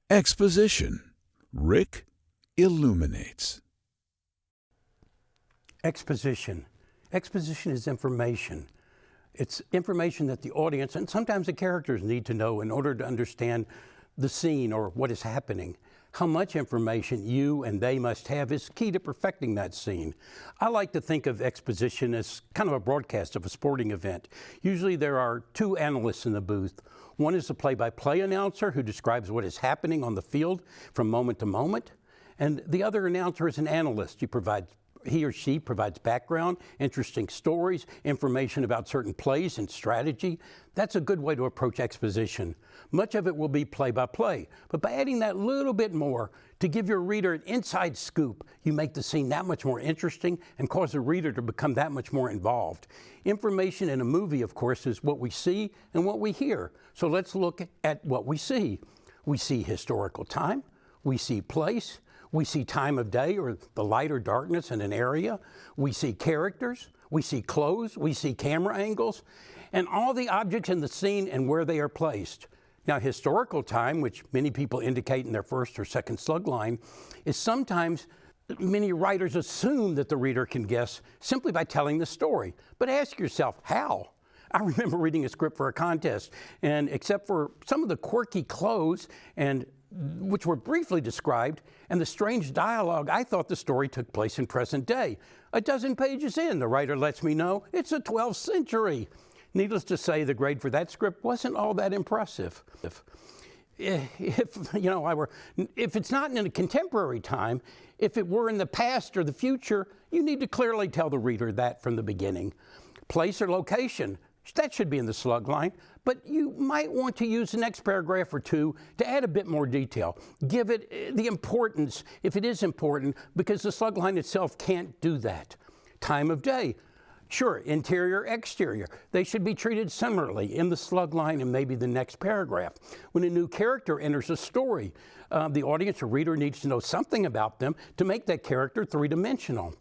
Exposition. Rick illuminates. Exposition. Exposition is information. It's information that the audience and sometimes the characters need to know in order to understand the scene or what is happening. How much information you and they must have is key to perfecting that scene. I like to think of exposition as kind of a broadcast of a sporting event. Usually there are two analysts in the booth. One is the play-by-play announcer who describes what is happening on the field from moment to moment. And the other announcer is an analyst. He or she provides background, interesting stories, information about certain plays and strategy. That's a good way to approach exposition. Much of it will be play-by-play, but by adding that little bit more to give your reader an inside scoop, you make the scene that much more interesting and cause the reader to become that much more involved. Information in a movie, of course, is what we see and what we hear. So let's look at what we see. We see historical time, we see place, we see time of day or the light or darkness in an area. We see characters, we see clothes, we see camera angles, and all the objects in the scene and where they are placed. Now, historical time, which many people indicate in their first or second slug line, is sometimes many writers assume that the reader can guess simply by telling the story. But ask yourself, how? I remember reading a script for a contest, and except for some of the quirky clothes which were briefly described, and the strange dialogue, I thought the story took place in present day. A dozen pages in, the writer lets me know it's the 12th century. Needless to say, the grade for that script wasn't all that impressive. If it's not in a contemporary time, if it were in the past or the future, you need to clearly tell the reader that from the beginning. Place or location, that should be in the slug line, but you might want to use the next paragraph or two to add a bit more detail. Give it the importance, if it is important, because the slug line itself can't do that. Time of day. Sure, interior, exterior. They should be treated similarly in the slug line and maybe the next paragraph. When a new character enters a story, the audience or reader needs to know something about them to make that character three-dimensional.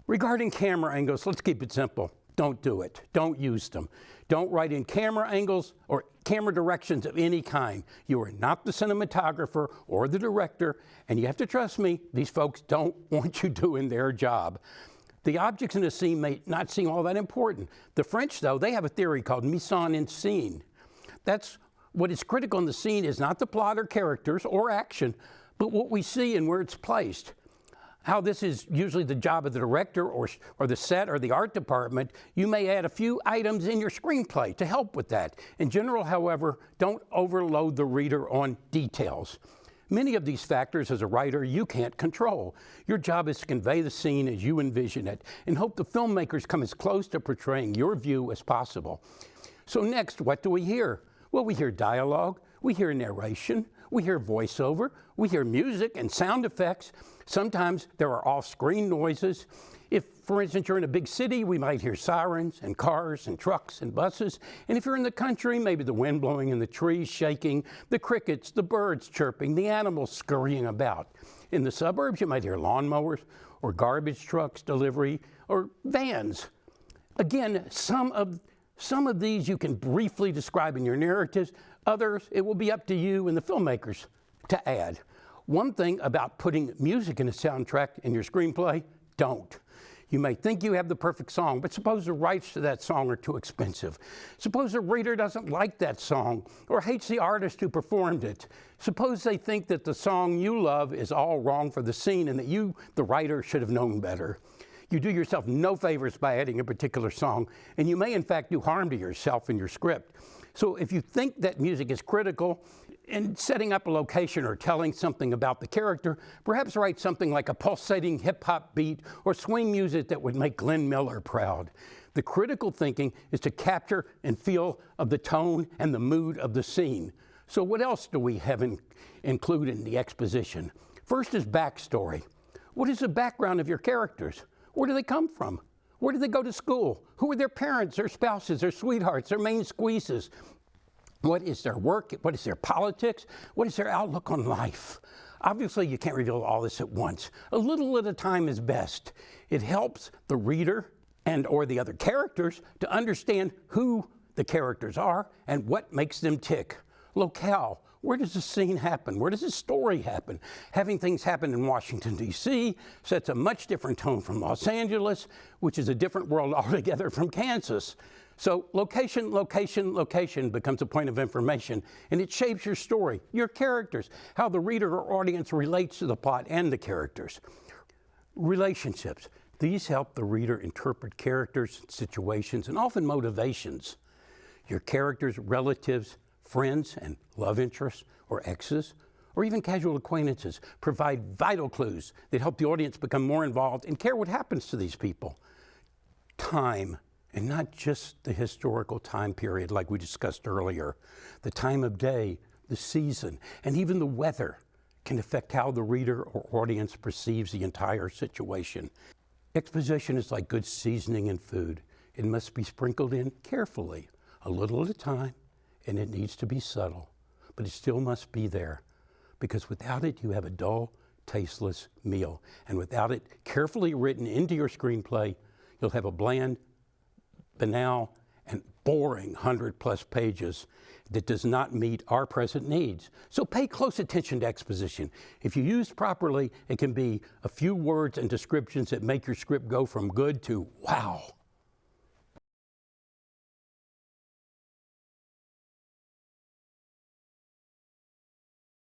Regarding camera angles, let's keep it simple. Don't do it. Don't use them. Don't write in camera angles or camera directions of any kind. You are not the cinematographer or the director, and you have to trust me, these folks don't want you doing their job. The objects in a scene may not seem all that important. The French, though, they have a theory called mise en scène. That's what is critical in the scene is not the plot or characters or action, but what we see and where it's placed. How this is usually the job of the director or the set or the art department, you may add a few items in your screenplay to help with that. In general, however, don't overload the reader on details. Many of these factors, as a writer, you can't control. Your job is to convey the scene as you envision it and hope the filmmakers come as close to portraying your view as possible. So next, what do we hear? Well, we hear dialogue, we hear narration, we hear voiceover, we hear music and sound effects. Sometimes there are off-screen noises. If, for instance, you're in a big city, we might hear sirens and cars and trucks and buses. And if you're in the country, maybe the wind blowing and the trees shaking, the crickets, the birds chirping, the animals scurrying about. In the suburbs, you might hear lawnmowers or garbage trucks, delivery, or vans. Again, some of these you can briefly describe in your narratives. Others, it will be up to you and the filmmakers to add. One thing about putting music in a soundtrack in your screenplay, don't. You may think you have the perfect song, but suppose the rights to that song are too expensive. Suppose the reader doesn't like that song or hates the artist who performed it. Suppose they think that the song you love is all wrong for the scene and that you, the writer, should have known better. You do yourself no favors by adding a particular song, and you may in fact do harm to yourself in your script. So if you think that music is critical in setting up a location or telling something about the character, perhaps write something like a pulsating hip-hop beat or swing music that would make Glenn Miller proud. The critical thinking is to capture and feel of the tone and the mood of the scene. So what else do we have include in the exposition? First is backstory. What is the background of your characters? Where do they come from? Where do they go to school? Who are their parents, their spouses, their sweethearts, their main squeezes? What is their work? What is their politics? What is their outlook on life? Obviously, you can't reveal all this at once. A little at a time is best. It helps the reader and or the other characters to understand who the characters are and what makes them tick. Locale. Where does the scene happen? Where does the story happen? Having things happen in Washington, D.C. sets a much different tone from Los Angeles, which is a different world altogether from Kansas. So location, location, location becomes a point of information, and it shapes your story, your characters, how the reader or audience relates to the plot and the characters. Relationships. These help the reader interpret characters, situations, and often motivations. Your characters, relatives, friends, and love interests, or exes, or even casual acquaintances provide vital clues that help the audience become more involved and care what happens to these people. Time, and not just the historical time period like we discussed earlier. The time of day, the season, and even the weather can affect how the reader or audience perceives the entire situation. Exposition is like good seasoning in food. It must be sprinkled in carefully, a little at a time, and it needs to be subtle, but it still must be there, because without it, you have a dull, tasteless meal. And without it carefully written into your screenplay, you'll have a bland, banal, and boring 100-plus pages that does not meet our present needs. So pay close attention to exposition. If you used properly, it can be a few words and descriptions that make your script go from good to wow.